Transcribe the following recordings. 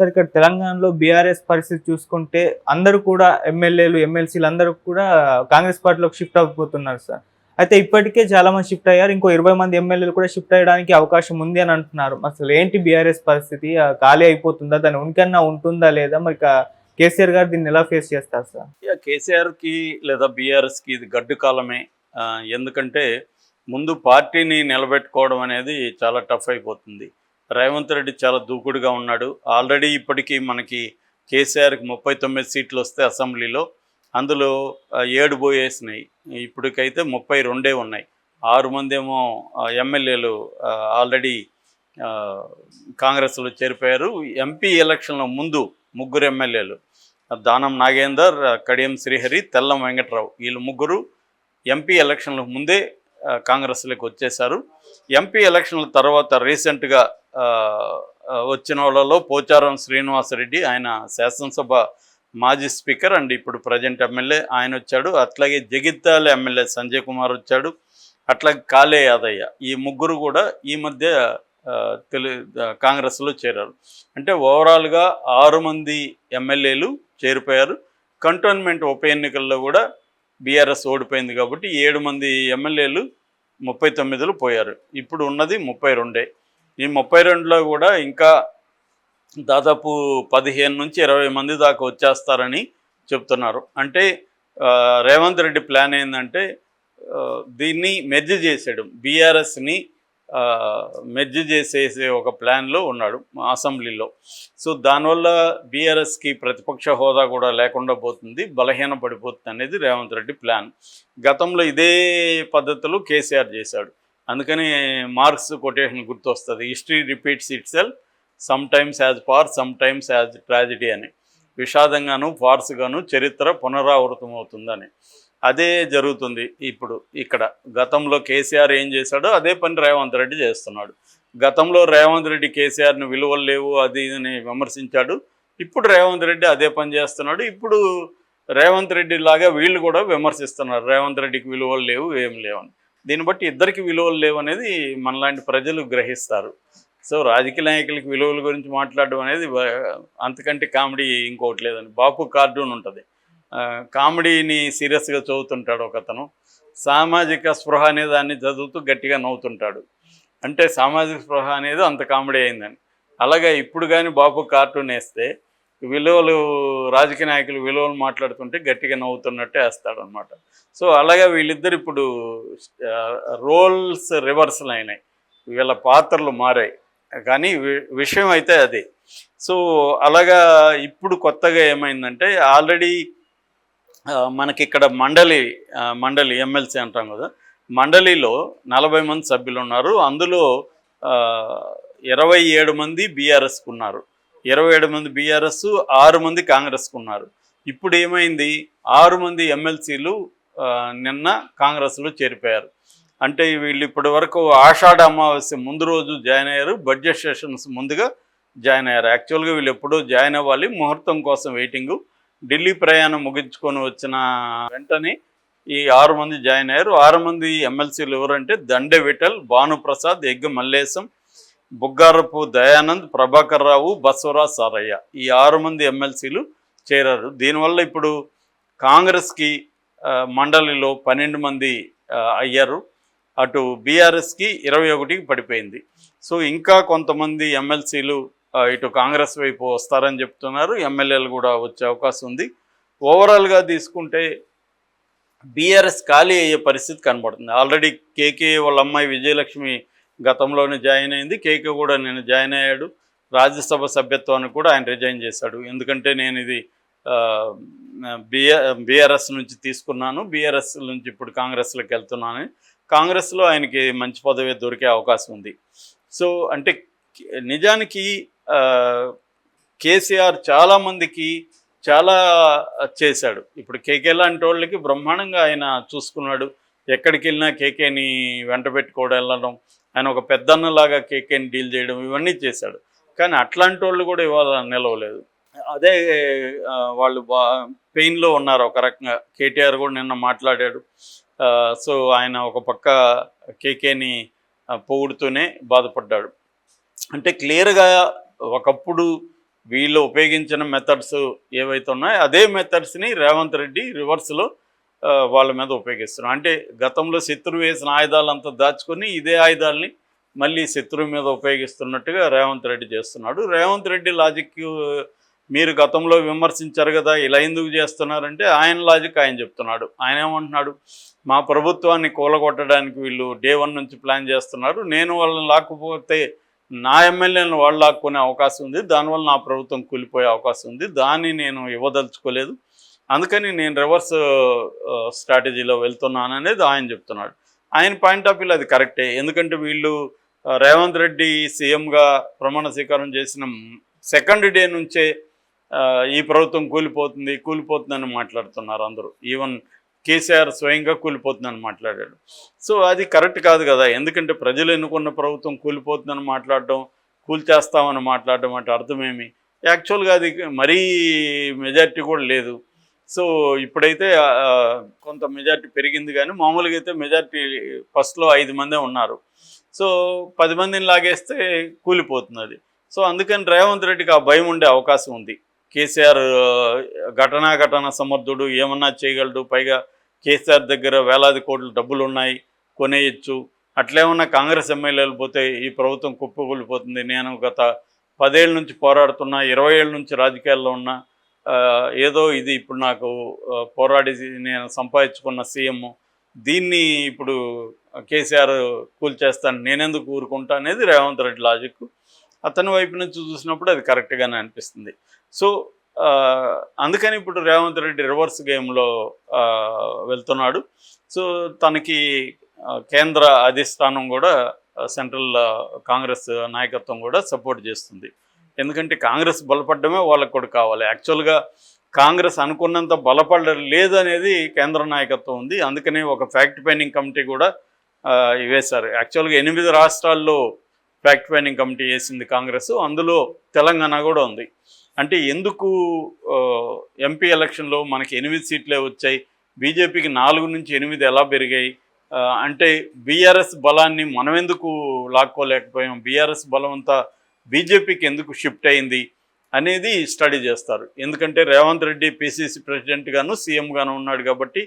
Sir ఇక్కడ తెలంగాణలో BRS పరిస్థితి చూసుకుంటే అందరూ కూడా ఎమ్మెల్యేలు, ఎమ్మెల్సీలు అందరూ కూడా కాంగ్రెస్ పార్టీలోకి షిఫ్ట్ అయిపోతున్నారు సార్. అయితే ఇప్పటికే చాలా మంది షిఫ్ట్ అయ్యారు. ఇంకో 20 మంది ఎమ్మెల్యేలు కూడా షిఫ్ట్ అయ్యడానికి అవకాశం ఉంది అని అంటున్నారు. అసలు ఏంటి బీఆర్ఎస్ పరిస్థితి? ఖాళీ అయిపోతుందా? దాని ఉనికన్నా ఉంటుందా లేదా? మరి కేసీఆర్ గారు దీన్ని ఎలా ఫేస్ చేస్తారు సార్? కేసీఆర్కి లేదా బీఆర్ఎస్కి ఇది గడ్డు కాలమే. ఎందుకంటే ముందు పార్టీని నిలబెట్టుకోవడం అనేది చాలా టఫ్ అయిపోతుంది. రేవంత్ రెడ్డి చాలా దూకుడుగా ఉన్నాడు. ఆల్రెడీ ఇప్పటికీ మనకి కేసీఆర్కి 39 సీట్లు వస్తే అసెంబ్లీలో అందులో 7 పోయేసినాయి. ఇప్పటికైతే 32 ఉన్నాయి. 6 మంది ఏమో ఎమ్మెల్యేలు ఆల్రెడీ కాంగ్రెస్లో చేరిపోయారు. ఎంపీ ఎలక్షన్ల ముందు 3 ఎమ్మెల్యేలు దానం నాగేందర్, కడియం శ్రీహరి, తెల్లం వెంకట్రావు వీళ్ళు 3 ఎంపీ ఎలక్షన్ల ముందే కాంగ్రెస్లోకి వచ్చేశారు. ఎంపీ ఎలక్షన్ల తర్వాత రీసెంట్గా వచ్చిన వాళ్ళలో పోచారం శ్రీనివాసరెడ్డి, ఆయన శాసనసభ మాజీ స్పీకర్ అండ్ ఇప్పుడు ప్రజెంట్ ఎమ్మెల్యే, ఆయన వచ్చాడు. అట్లాగే జగిత్యాల ఎమ్మెల్యే సంజయ్ కుమార్ వచ్చాడు. అట్లాగే కాళే యాదయ్య, ఈ 3 కూడా ఈ మధ్య కాంగ్రెస్లో చేరారు. అంటే ఓవరాల్గా 6 మంది ఎమ్మెల్యేలు చేరిపోయారు. కంటోన్మెంట్ ఉప ఎన్నికల్లో కూడా బీఆర్ఎస్ ఓడిపోయింది కాబట్టి 7 మంది ఎమ్మెల్యేలు 39లో పోయారు. ఇప్పుడు ఉన్నది 32. ఈ 32లో కూడా ఇంకా దాదాపు 15 నుంచి 20 మంది దాకా వచ్చేస్తారని చెప్తున్నారు. అంటే రేవంత్ రెడ్డి ప్లాన్ ఏంటంటే దీన్ని మెర్జ్ చేసేయడం, బీఆర్ఎస్ని మెర్జ్ చేసేసే ఒక ప్లాన్లో ఉన్నాడు అసెంబ్లీలో. సో దానివల్ల బీఆర్ఎస్కి ప్రతిపక్ష హోదా కూడా లేకుండా పోతుంది, బలహీన పడిపోతుంది అనేది రేవంత్ రెడ్డి ప్లాన్. గతంలో ఇదే పద్ధతిలో కేసీఆర్ చేశాడు. అందుకని మార్క్స్ కొటేషన్ గుర్తొస్తుంది, history repeats itself some times as farce some times as tragedy అని. విషాదంగాను ఫార్స్గాను చరిత్ర పునరావృతం అవుతుందని. అదే జరుగుతుంది ఇప్పుడు ఇక్కడ. గతంలో కేసీఆర్ ఏం చేశాడో అదే పని రేవంత్ రెడ్డి చేస్తున్నాడు. గతంలో రేవంత్ రెడ్డి కేసీఆర్ని విలువలు లేవు అది అని విమర్శించాడు. ఇప్పుడు రేవంత్ రెడ్డి అదే పని చేస్తున్నాడు. ఇప్పుడు రేవంత్ రెడ్డి లాగా వీళ్ళు కూడా విమర్శిస్తున్నారు, రేవంత్ రెడ్డికి విలువలు లేవు ఏం లేవని. దీన్ని బట్టి ఇద్దరికి విలువలు లేవు అనేది మనలాంటి ప్రజలు గ్రహిస్తారు. సో రాజకీయ నాయకులకి విలువల గురించి మాట్లాడడం అనేది అంతకంటే కామెడీ ఇంకోటి లేదని. బాపు కార్టూన్ ఉంటుంది, కామెడీని సీరియస్గా చదువుతుంటాడు ఒకతను, సామాజిక స్పృహ అనే దాన్ని చదువుతూ గట్టిగా నవ్వుతుంటాడు. అంటే సామాజిక స్పృహ అనేది అంత కామెడీ అయిందని. అలాగే ఇప్పుడు కానీ బాపు కార్టూన్ వేస్తే విలువలు, రాజకీయ నాయకులు విలువలు మాట్లాడుతుంటే గట్టిగా నవ్వుతున్నట్టే వేస్తాడు అనమాట. సో అలాగే వీళ్ళిద్దరు ఇప్పుడు రోల్స్ రివర్సల్ అయినాయి, వీళ్ళ పాత్రలు మారాయి. కానీ విషయం అయితే అదే. సో అలాగా ఇప్పుడు కొత్తగా ఏమైందంటే ఆల్రెడీ మనకి ఇక్కడ మండలి ఎమ్మెల్సీ అంటాం కదా, మండలిలో 40 మంది సభ్యులు ఉన్నారు. అందులో 27 మంది బీఆర్ఎస్కు ఉన్నారు, 27 మంది బీఆర్ఎస్, 6 మంది కాంగ్రెస్కు ఉన్నారు. ఇప్పుడు ఏమైంది, 6 మంది ఎమ్మెల్సీలు నిన్న కాంగ్రెస్లో చేరిపోయారు. అంటే వీళ్ళు ఇప్పటి వరకు ఆషాఢ అమావాస్య ముందు రోజు జాయిన్ అయ్యారు, బడ్జెట్ సెషన్స్ ముందుగా జాయిన్ అయ్యారు. యాక్చువల్గా వీళ్ళు ఎప్పుడూ జాయిన్ అవ్వాలి, ముహూర్తం కోసం వెయిటింగు. ఢిల్లీ ప్రయాణం ముగించుకొని వచ్చిన వెంటనే ఈ 6 మంది జాయిన్ అయ్యారు. 6 మంది ఎమ్మెల్సీలు ఎవరంటే దండె విఠల్, భానుప్రసాద్, ఎగ్గ మల్లేశం, బుగ్గారపు దయానంద్, ప్రభాకర్ రావు, బసవరాజ్ సారయ్య, ఈ 6 మంది ఎమ్మెల్సీలు చేరారు. దీనివల్ల ఇప్పుడు కాంగ్రెస్కి మండలిలో 12 మంది అయ్యారు, అటు బీఆర్ఎస్కి 21కి పడిపోయింది. సో ఇంకా కొంతమంది ఎమ్మెల్సీలు ఇటు కాంగ్రెస్ వైపు వస్తారని చెప్తున్నారు, ఎమ్మెల్యేలు కూడా వచ్చే అవకాశం ఉంది. ఓవరాల్గా తీసుకుంటే బీఆర్ఎస్ ఖాళీ అయ్యే పరిస్థితి కనబడుతుంది. ఆల్రెడీ కేకే వాళ్ళ అమ్మాయి విజయలక్ష్మి గతంలోనే జాయిన్ అయింది, కేకే కూడా నేను జాయిన్ అయ్యాడు. రాజ్యసభ సభ్యత్వాన్ని కూడా ఆయన రిజైన్ చేశాడు. ఎందుకంటే నేను ఇది బీఆర్ఎస్ నుంచి తీసుకున్నాను, బీఆర్ఎస్ నుంచి ఇప్పుడు కాంగ్రెస్లోకి వెళ్తున్నాను. కాంగ్రెస్లో ఆయనకి మంచి పదవి దొరికే అవకాశం ఉంది. సో అంటే నిజానికి కేసీఆర్ చాలామందికి చాలా చేశాడు. ఇప్పుడు కేకే లాంటి వాళ్ళకి బ్రహ్మాండంగా ఆయన చూసుకున్నాడు. ఎక్కడికి వెళ్ళినా కేకేని వెంట పెట్టుకోవడం, వెళ్ళడం, ఆయన ఒక పెద్దన్నలాగా కేకేని డీల్ చేయడం, ఇవన్నీ చేశాడు. కానీ అట్లాంటి వాళ్ళు కూడా ఇవాళ నిలవలేదు. అదే వాళ్ళు పెయిన్లో ఉన్నారు ఒక రకంగా. కేటీఆర్ కూడా నిన్న మాట్లాడాడు. సో ఆయన ఒక పక్క కేకేని పొగుడుతూనే బాధపడ్డాడు. అంటే క్లియర్గా ఒకప్పుడు వీళ్ళు ఉపయోగించిన మెథడ్స్ ఏవైతే ఉన్నాయో అదే మెథడ్స్ని రేవంత్ రెడ్డి రివర్స్లో వాళ్ళ మీద ఉపయోగిస్తున్నారు. అంటే గతంలో శత్రువు వేసిన ఆయుధాలంతా దాచుకొని ఇదే ఆయుధాలని మళ్ళీ శత్రువు మీద ఉపయోగిస్తున్నట్టుగా రేవంత్ రెడ్డి చేస్తున్నాడు. రేవంత్ రెడ్డి లాజిక్ మీరు గతంలో విమర్శించారు కదా, ఇలా ఎందుకు చేస్తున్నారంటే ఆయన లాజిక్ ఆయన చెప్తున్నాడు. ఆయన ఏమంటున్నాడు, మా ప్రభుత్వాన్ని కూలగొట్టడానికి వీళ్ళు డే 1 నుంచి ప్లాన్ చేస్తున్నారు, నేను వాళ్ళని లాక్కుపోతే నా ఎమ్మెల్యేలను వాళ్ళు లాక్కునే అవకాశం ఉంది, దానివల్ల నా ప్రభుత్వం కూలిపోయే అవకాశం ఉంది, దాన్ని నేను ఇవ్వదలుచుకోలేదు, అందుకని నేను రివర్స్ స్ట్రాటజీలో వెళ్తున్నాను అనేది ఆయన చెప్తున్నాడు. ఆయన పాయింట్ ఆఫ్ వ్యూలో అది కరెక్టే. ఎందుకంటే వీళ్ళు రేవంత్ రెడ్డి సీఎంగా ప్రమాణ స్వీకారం చేసిన సెకండ్ డే నుంచే ఈ ప్రభుత్వం కూలిపోతుందని మాట్లాడుతున్నారు అందరూ. ఈవెన్ కేసీఆర్ స్వయంగా కూలిపోతుందని మాట్లాడాడు. సో అది కరెక్ట్ కాదు కదా. ఎందుకంటే ప్రజలు ఎన్నుకున్న ప్రభుత్వం కూలిపోతుందని మాట్లాడడం, కూల్చేస్తామని మాట్లాడడం అంటే అర్థమేమి? యాక్చువల్గా అది మరీ మెజారిటీ కూడా లేదు. సో ఇప్పుడైతే కొంత మెజారిటీ పెరిగింది, కానీ మామూలుగా అయితే మెజారిటీ ఫస్ట్లో 5 మందే ఉన్నారు. సో 10 మందిని లాగేస్తే కూలిపోతుంది అది. సో అందుకని రేవంత్ రెడ్డికి ఆ భయం ఉండే అవకాశం ఉంది. కేసీఆర్ ఘటనా సమర్థుడు, ఏమన్నా చేయగలడు, పైగా కేసీఆర్ దగ్గర వేలాది కోట్ల డబ్బులు ఉన్నాయి, కొనేయచ్చు, అట్లేమన్నా కాంగ్రెస్ ఎమ్మెల్యేలు పోతే ఈ ప్రభుత్వం కుప్పకూలిపోతుంది, నేను గత 10 ఏళ్ళ నుంచి పోరాడుతున్నా, 20 ఏళ్ళ నుంచి రాజకీయాల్లో ఉన్నా, ఏదో ఇది ఇప్పుడు నాకు పోరాడి నేను సంపాదించుకున్న సీఎం, దీన్ని ఇప్పుడు కేసీఆర్ కూల్చేస్తాను, నేనెందుకు ఊరుకుంటా అనేది రేవంత్ రెడ్డి లాజిక్. అతని వైపు నుంచి చూసినప్పుడు అది కరెక్ట్గానే అనిపిస్తుంది. సో అందుకని ఇప్పుడు రేవంత్ రెడ్డి రివర్స్ గేమ్లో వెళ్తున్నాడు. సో తనకి కేంద్ర అధిష్టానం కూడా, సెంట్రల్ కాంగ్రెస్ నాయకత్వం కూడా సపోర్ట్ చేస్తుంది. ఎందుకంటే కాంగ్రెస్ బలపడమే వాళ్ళకు కూడా కావాలి. యాక్చువల్గా కాంగ్రెస్ అనుకున్నంత బలపడలేదు అనేది కేంద్ర నాయకత్వం ఉంది. అందుకనే ఒక ఫ్యాక్ట్ ఫైండింగ్ కమిటీ కూడా వేశారు. యాక్చువల్గా 8 రాష్ట్రాల్లో ఫ్యాక్ట్ ఫైండింగ్ కమిటీ వేసింది కాంగ్రెస్, అందులో తెలంగాణ కూడా ఉంది. అంటే ఎందుకు ఎంపీ ఎలక్షన్లో మనకి 8 సీట్లే వచ్చాయి, బీజేపీకి 4 నుంచి 8 ఎలా పెరిగాయి అంటే బీఆర్ఎస్ బలాన్ని మనం ఎందుకు లాక్కోలేకపోయాం, బీఆర్ఎస్ బలం అంతా బీజేపీకి ఎందుకు షిఫ్ట్ అయింది అనేది స్టడీ చేస్తారు. ఎందుకంటే రేవంత్ రెడ్డి పిసిసి ప్రెసిడెంట్గాను సీఎంగాను ఉన్నాడు కాబట్టి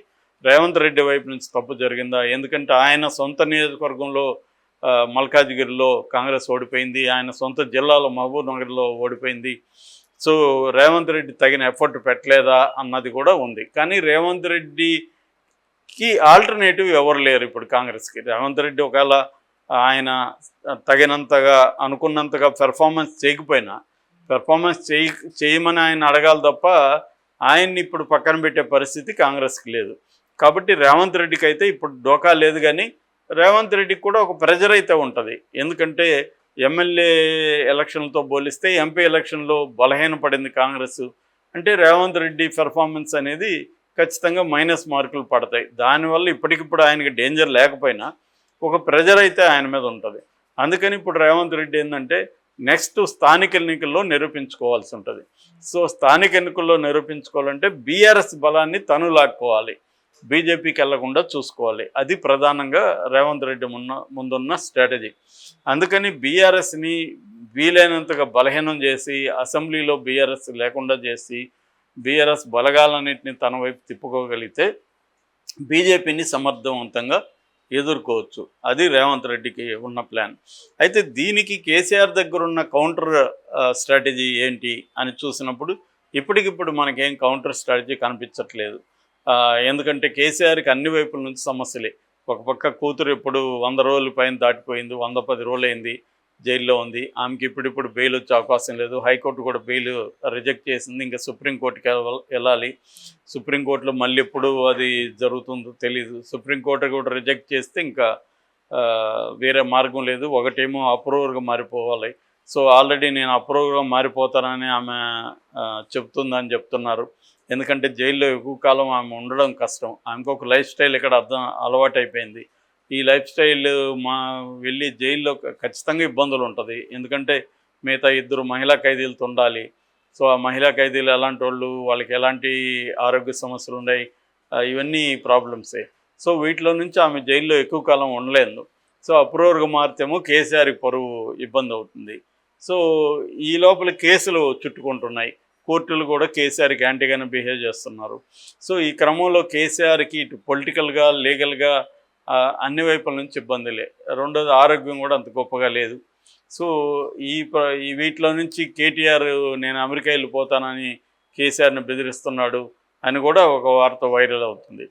రేవంత్ రెడ్డి వైపు నుంచి తప్పు జరిగిందా, ఎందుకంటే ఆయన సొంత నియోజకవర్గంలో మల్కాజ్గిరిలో కాంగ్రెస్ ఓడిపోయింది, ఆయన సొంత జిల్లాలో మహబూబ్ నగర్లో ఓడిపోయింది. సో రేవంత్ రెడ్డి తగిన ఎఫర్ట్ పెట్టలేదా అన్నది కూడా ఉంది. కానీ రేవంత్ రెడ్డికి ఆల్టర్నేటివ్ ఎవరు లేరు ఇప్పుడు కాంగ్రెస్కి. రేవంత్ రెడ్డి ఒకవేళ ఆయన తగినంతగా అనుకున్నంతగా పెర్ఫార్మెన్స్ చేయకపోయినా, పెర్ఫార్మెన్స్ చేయమని ఆయన అడగాలి తప్ప ఆయన్ని ఇప్పుడు పక్కన పెట్టే పరిస్థితి కాంగ్రెస్కి లేదు. కాబట్టి రేవంత్ రెడ్డికి అయితే ఇప్పుడు డోకా లేదు. కానీ రేవంత్ రెడ్డికి కూడా ఒక ప్రెజర్ అయితే ఉంటుంది. ఎందుకంటే ఎమ్మెల్యే ఎలక్షన్లతో పోలిస్తే ఎంపీ ఎలక్షన్లో బలహీనపడింది కాంగ్రెస్. అంటే రేవంత్ రెడ్డి పెర్ఫార్మెన్స్ అనేది ఖచ్చితంగా మైనస్ మార్కులు పడతాయి. దానివల్ల ఇప్పటికిప్పుడు ఆయనకి డేంజర్ లేకపోయినా ఒక ప్రెజర్ అయితే ఆయన మీద ఉంటుంది. అందుకని ఇప్పుడు రేవంత్ రెడ్డి ఏంటంటే నెక్స్ట్ స్థానిక ఎన్నికల్లో నిరూపించుకోవాల్సి ఉంటుంది. సో స్థానిక ఎన్నికల్లో నిరూపించుకోవాలంటే బీఆర్ఎస్ బలాన్ని తను లాక్కోవాలి, బీజేపీకి వెళ్లకుండా చూసుకోవాలి. అది ప్రధానంగా రేవంత్ రెడ్డి ముందున్న స్ట్రాటజీ. అందుకని బీఆర్ఎస్ని వీలైనంతగా బలహీనం చేసి, అసెంబ్లీలో బీఆర్ఎస్ లేకుండా చేసి, బీఆర్ఎస్ బలగాలన్నింటినీ తన వైపు తిప్పుకోగలిగితే బీజేపీని సమర్థవంతంగా ఎదుర్కోవచ్చు. అది రేవంత్ రెడ్డికి ఉన్న ప్లాన్. అయితే దీనికి కేసీఆర్ దగ్గర ఉన్న కౌంటర్ స్ట్రాటజీ ఏంటి అని చూసినప్పుడు ఇప్పటికిప్పుడు మనకేం కౌంటర్ స్ట్రాటజీ కనిపించట్లేదు. ఎందుకంటే కేసీఆర్కి అన్ని వైపుల నుంచి సమస్యలే. ఒక పక్క కూతురు ఇప్పుడు 100 రోజుల పైన దాటిపోయింది, 110 రోజులు అయింది, జైల్లో ఉంది. ఆమెకి ఇప్పుడిప్పుడు బెయిల్ వచ్చే అవకాశం లేదు. హైకోర్టు కూడా బెయిల్ రిజెక్ట్ చేసింది. ఇంకా సుప్రీంకోర్టుకి వెళ్ళాలి. సుప్రీంకోర్టులో మళ్ళీ ఎప్పుడు అది జరుగుతుందో తెలీదు. సుప్రీంకోర్టు కూడా రిజెక్ట్ చేస్తే ఇంకా వేరే మార్గం లేదు. ఒకటేమో అప్రూవర్గా మారిపోవాలి. సో ఆల్రెడీ నేను అప్రూవర్గా మారిపోతానని ఆమె చెప్తుందని చెప్తున్నారు. ఎందుకంటే జైల్లో ఎక్కువ కాలం ఆమె ఉండడం కష్టం. ఆమెకు ఒక లైఫ్ స్టైల్ ఇక్కడ అలవాటు అయిపోయింది. ఈ లైఫ్ స్టైల్ వెళ్ళి జైల్లో ఖచ్చితంగా ఇబ్బందులు ఉంటుంది. ఎందుకంటే మిగతా 2 మహిళా ఖైదీలతో ఉండాలి. సో ఆ మహిళా ఖైదీలు ఎలాంటి వాళ్ళు, వాళ్ళకి ఎలాంటి ఆరోగ్య సమస్యలు ఉన్నాయి, ఇవన్నీ ప్రాబ్లమ్సే. సో వీటిలో నుంచి ఆమె జైల్లో ఎక్కువ కాలం ఉండలేదు. సో అప్రూవర్గా మారితేమో కేసీఆర్ పరువు ఇబ్బంది అవుతుంది. సో ఈ లోపల కేసులు చుట్టుకుంటున్నాయి. కోర్టులు కూడా కేసీఆర్కి యాంటీగానే బిహేవ్ చేస్తున్నారు. సో ఈ క్రమంలో కేసీఆర్కి ఇటు పొలిటికల్గా, లీగల్గా అన్ని వైపుల నుంచి ఇబ్బందులే. రెండోది ఆరోగ్యం కూడా అంత గొప్పగా లేదు. సో ఈ వీటిలో నుంచి కేటీఆర్ నేను అమెరికా వెళ్ళిపోతానని కేసీఆర్ని బెదిరిస్తున్నాడు అని కూడా ఒక వార్త వైరల్ అవుతుంది.